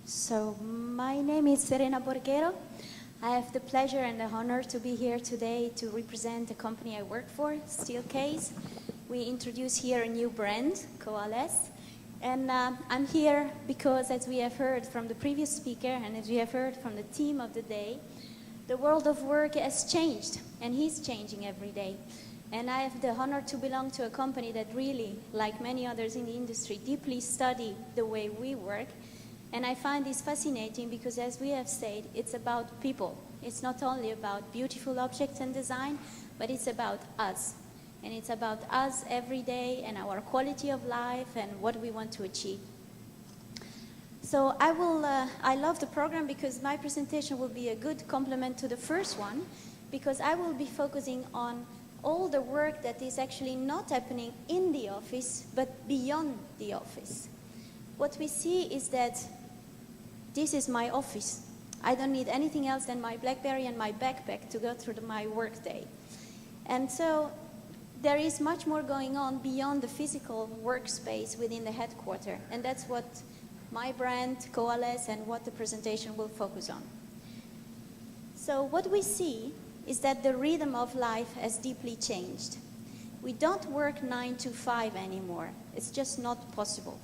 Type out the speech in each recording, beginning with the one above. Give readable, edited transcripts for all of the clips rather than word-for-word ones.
So my name is Serena Borghero. I have the pleasure and the honor to be here today to represent the company I work for, Steelcase. We introduce here a new brand, Coalesce. And I'm here because, as we have heard from the previous speaker and as we have heard from the theme of the day, the world of work has changed, and he's changing every day. And I have the honor to belong to a company that really, like many others in the industry, deeply study the way we work. And I find this fascinating because, as we have said, it's about people. It's not only about beautiful objects and design, but it's about us. And it's about us every day and our quality of life and what we want to achieve. So I love the program because my presentation will be a good complement to the first one, because I will be focusing on all the work that is actually not happening in the office, but beyond the office. What we see is that this is my office. I don't need anything else than my BlackBerry and my backpack to go through my work day. And so there is much more going on beyond the physical workspace within the headquarters. And that's what my brand, Coalesce, and what the presentation will focus on. So what we see is that the rhythm of life has deeply changed. We don't work 9 to 5 anymore. It's just not possible.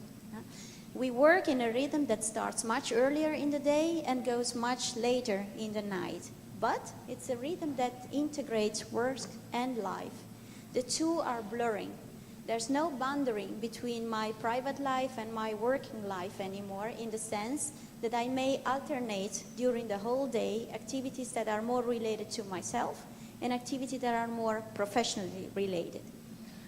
We work in a rhythm that starts much earlier in the day and goes much later in the night. But it's a rhythm that integrates work and life. The two are blurring. There's no boundary between my private life and my working life anymore, in the sense that I may alternate during the whole day activities that are more related to myself and activities that are more professionally related.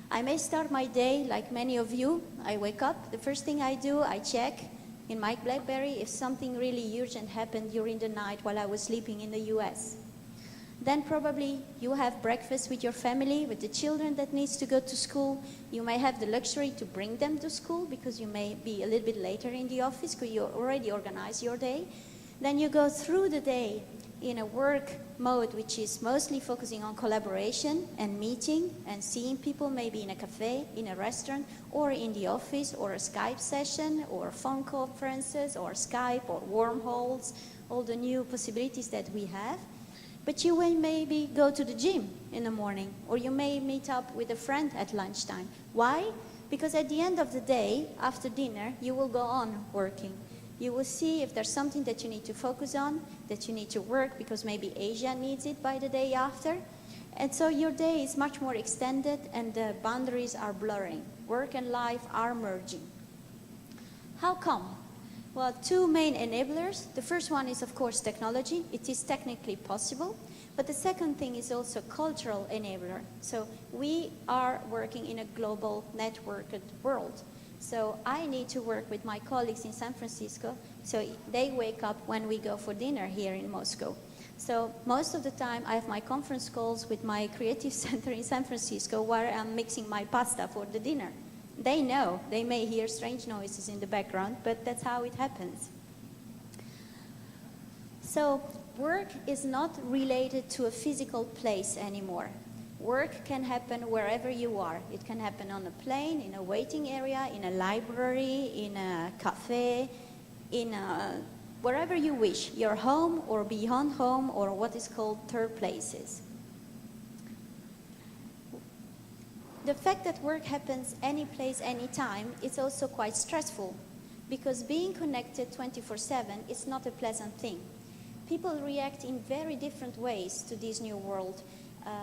I may start my day like many of you. I wake up, the first thing I do, I check in my BlackBerry if something really urgent happened during the night while I was sleeping in the US. Then probably you have breakfast with your family, with the children that needs to go to school. You may have the luxury to bring them to school because you may be a little bit later in the office because you already organized your day. Then you go through the day in a work mode which is mostly focusing on collaboration and meeting and seeing people, maybe in a cafe, in a restaurant, or in the office, or a Skype session, or phone conferences, or Skype, or wormholes, all the new possibilities that we have. But you may maybe go to the gym in the morning, or you may meet up with a friend at lunchtime. Why? Because at the end of the day, after dinner, you will go on working. You will see if there's something that you need to focus on, that you need to work because maybe Asia needs it by the day after. And so your day is much more extended and the boundaries are blurring. Work and life are merging. How come? Well, two main enablers. The first one is, of course, technology. It is technically possible. But the second thing is also cultural enabler. So we are working in a global networked world. So I need to work with my colleagues in San Francisco, so they wake up when we go for dinner here in Moscow. So most of the time I have my conference calls with my creative center in San Francisco where I'm mixing my pasta for the dinner. They know, they may hear strange noises in the background, but that's how it happens. So work is not related to a physical place anymore. Work can happen wherever you are. It can happen on a plane, in a waiting area, in a library, in a cafe, wherever you wish, your home or beyond home or what is called third places. The fact that work happens any place, any time, is also quite stressful because being connected 24/7 is not a pleasant thing. People react in very different ways to this new world.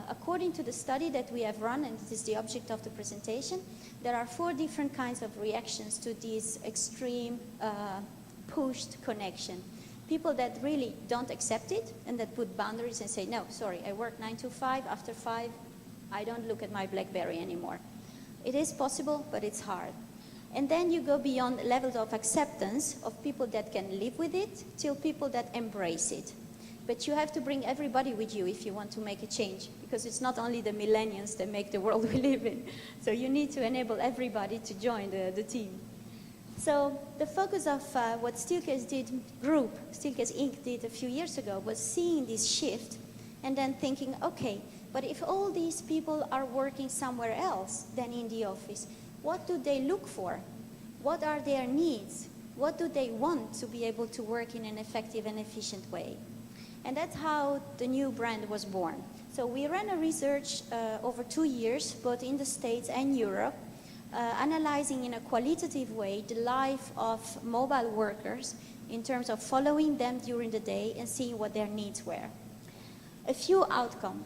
According to the study that we have run, and this is the object of the presentation, there are 4 different kinds of reactions to this extreme pushed connection. People that really don't accept it and that put boundaries and say, no, sorry, I work 9 to 5, after 5, I don't look at my BlackBerry anymore. It is possible, but it's hard. And then you go beyond levels of acceptance of people that can live with it till people that embrace it. But you have to bring everybody with you if you want to make a change, because it's not only the millennials that make the world we live in. So you need to enable everybody to join the team. So the focus of what Steelcase Inc. did a few years ago was seeing this shift and then thinking, okay, but if all these people are working somewhere else than in the office, what do they look for? What are their needs? What do they want to be able to work in an effective and efficient way? And that's how the new brand was born. So we ran a research over 2 years, both in the States and Europe, analyzing in a qualitative way the life of mobile workers in terms of following them during the day and seeing what their needs were. A few outcomes.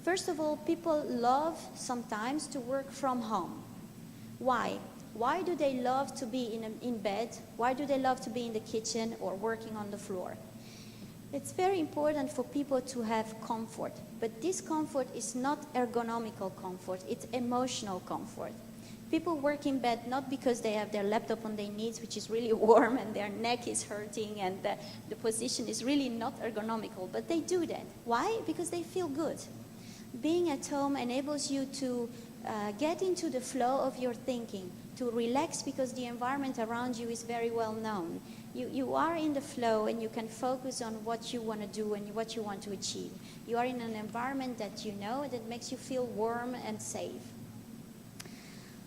First of all, people love sometimes to work from home. Why? Why do they love to be in bed? Why do they love to be in the kitchen or working on the floor? It's very important for people to have comfort, but this comfort is not ergonomical comfort, it's emotional comfort. People work in bed not because they have their laptop on their knees, which is really warm, and their neck is hurting, and the position is really not ergonomical, but they do that. Why? Because they feel good. Being at home enables you to get into the flow of your thinking, to relax because the environment around you is very well known. You are in the flow and you can focus on what you want to do and what you want to achieve. You are in an environment that you know that makes you feel warm and safe.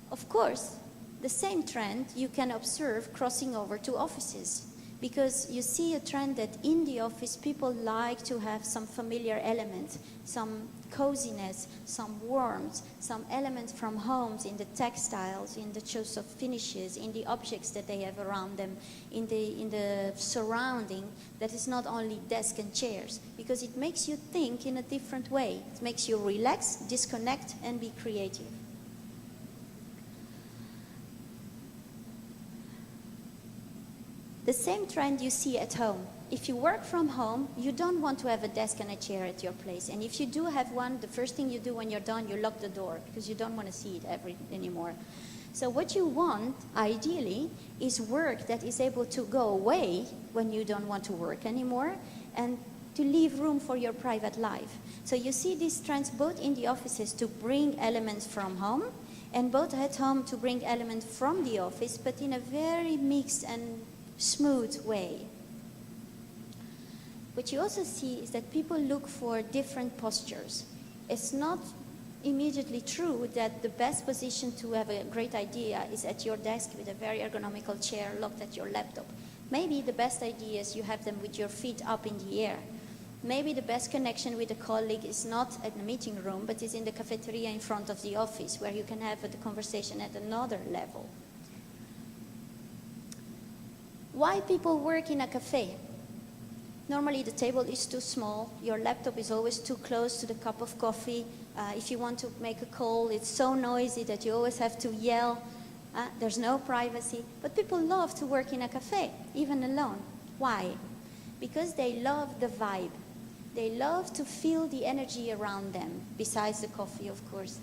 Of course, the same trend you can observe crossing over to offices, because you see a trend that in the office people like to have some familiar elements, some coziness, some warmth, some elements from homes in the textiles, in the choice of finishes, in the objects that they have around them, in the surrounding that is not only desk and chairs, because it makes you think in a different way. It makes you relax, disconnect, and be creative. The same trend you see at home. If you work from home, you don't want to have a desk and a chair at your place. And if you do have one, the first thing you do when you're done, you lock the door because you don't want to see it anymore. So what you want, ideally, is work that is able to go away when you don't want to work anymore and to leave room for your private life. So you see these trends both in the offices to bring elements from home and both at home to bring elements from the office, but in a very mixed and smooth way. What you also see is that people look for different postures. It's not immediately true that the best position to have a great idea is at your desk with a very ergonomical chair locked at your laptop. Maybe the best idea is you have them with your feet up in the air. Maybe the best connection with a colleague is not at the meeting room, but is in the cafeteria in front of the office, where you can have the conversation at another level. Why people work in a cafe? Normally the table is too small, your laptop is always too close to the cup of coffee. If you want to make a call, it's so noisy that you always have to yell. There's no privacy. But people love to work in a cafe, even alone. Why? Because they love the vibe. They love to feel the energy around them, besides the coffee, of course.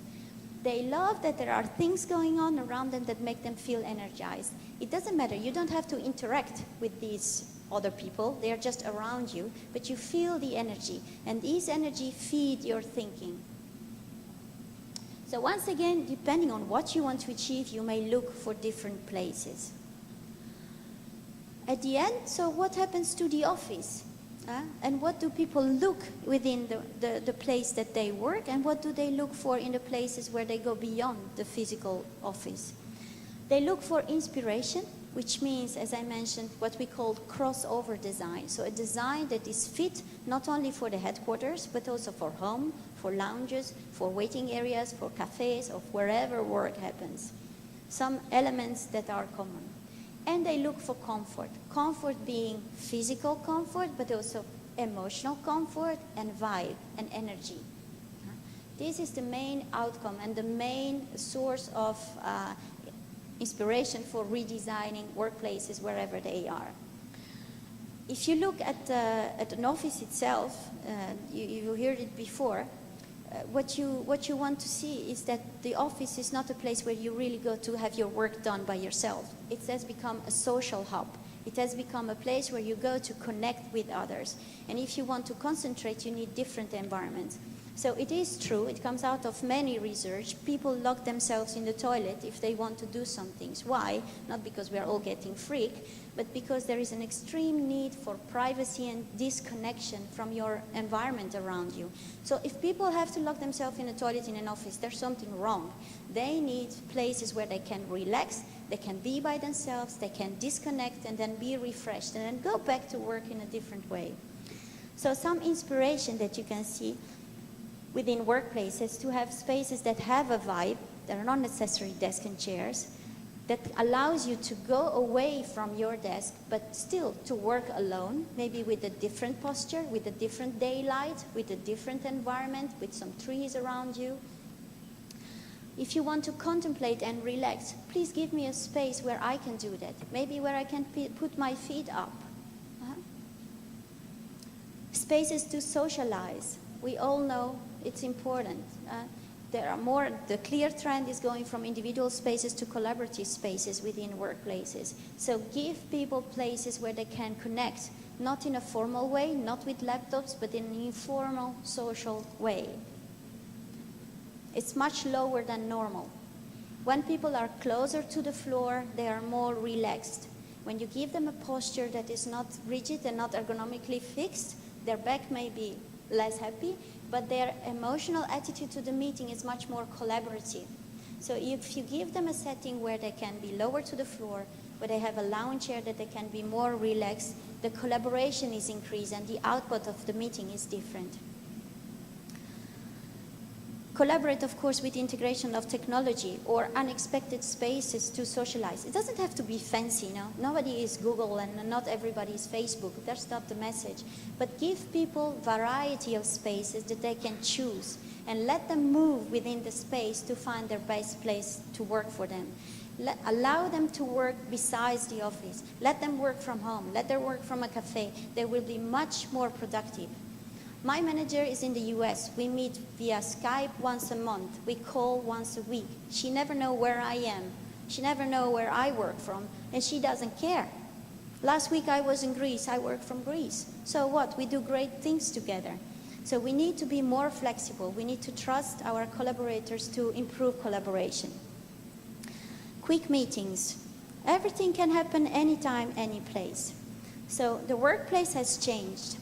They love that there are things going on around them that make them feel energized. It doesn't matter, you don't have to interact with these other people, they are just around you, but you feel the energy, and these energy feed your thinking. So once again, depending on what you want to achieve, you may look for different places. At the end, so what happens to the office? And what do people look within the place that they work, and what do they look for in the places where they go beyond the physical office? They look for inspiration, which means, as I mentioned, what we call crossover design. So a design that is fit not only for the headquarters, but also for home, for lounges, for waiting areas, for cafes, or wherever work happens. Some elements that are common. And they look for comfort. Comfort being physical comfort, but also emotional comfort and vibe and energy. This is the main outcome and the main source of inspiration for redesigning workplaces wherever they are. If you look at an office itself, you heard it before, what you want to see is that the office is not a place where you really go to have your work done by yourself. It has become a social hub. It has become a place where you go to connect with others. And if you want to concentrate, you need different environments. So it is true, it comes out of many research, people lock themselves in the toilet if they want to do some things. Why? Not because we are all getting freak, but because there is an extreme need for privacy and disconnection from your environment around you. So if people have to lock themselves in a toilet in an office, there's something wrong. They need places where they can relax, They can be by themselves, they can disconnect and then be refreshed and then go back to work in a different way. So some inspiration that you can see within workplaces to have spaces that have a vibe, that are not necessarily desks and chairs, that allows you to go away from your desk, but still to work alone, maybe with a different posture, with a different daylight, with a different environment, with some trees around you. If you want to contemplate and relax, please give me a space where I can do that, maybe where I can put my feet up. Spaces to socialize. We all know it's important. The clear trend is going from individual spaces to collaborative spaces within workplaces. So give people places where they can connect, not in a formal way, not with laptops, but in an informal, social way. It's much lower than normal. When people are closer to the floor, they are more relaxed. When you give them a posture that is not rigid and not ergonomically fixed, their back may be less happy, but their emotional attitude to the meeting is much more collaborative. So if you give them a setting where they can be lower to the floor, where they have a lounge chair that they can be more relaxed, the collaboration is increased and the output of the meeting is different. Collaborate, of course, with integration of technology or unexpected spaces to socialize. It doesn't have to be fancy, no? Nobody is Google and not everybody is Facebook. That's not the message. But give people variety of spaces that they can choose and let them move within the space to find their best place to work for them. Allow them to work besides the office. Let them work from home. Let them work from a cafe. They will be much more productive. My manager is in the US. We meet via Skype once a month. We call once a week. She never knows where I am. She never knows where I work from, and she doesn't care. Last week I was in Greece. I work from Greece. So what? We do great things together. So we need to be more flexible. We need to trust our collaborators to improve collaboration. Quick meetings. Everything can happen anytime, any place. So the workplace has changed.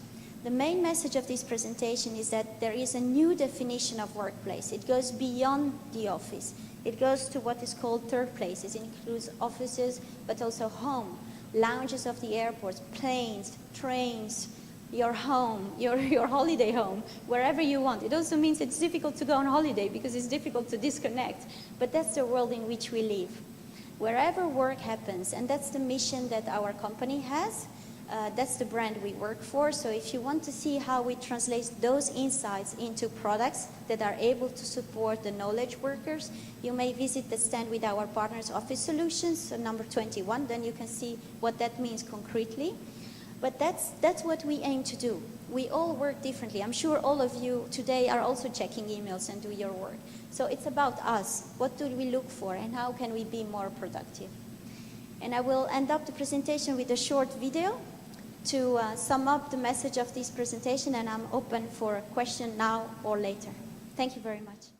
The main message of this presentation is that there is a new definition of workplace. It goes beyond the office. It goes to what is called third places. It includes offices, but also home, lounges of the airports, planes, trains, your home, your holiday home, wherever you want. It also means it's difficult to go on holiday because it's difficult to disconnect. But that's the world in which we live. Wherever work happens, and that's the mission that our company has. That's the brand we work for. So if you want to see how we translate those insights into products that are able to support the knowledge workers, you may visit the stand with our partners, Office Solutions, so number 21. Then you can see what that means concretely. But that's what we aim to do. We all work differently. I'm sure all of you today are also checking emails and do your work. So it's about us. What do we look for and how can we be more productive? And I will end up the presentation with a short video to sum up the message of this presentation, and I'm open for a question now or later. Thank you very much.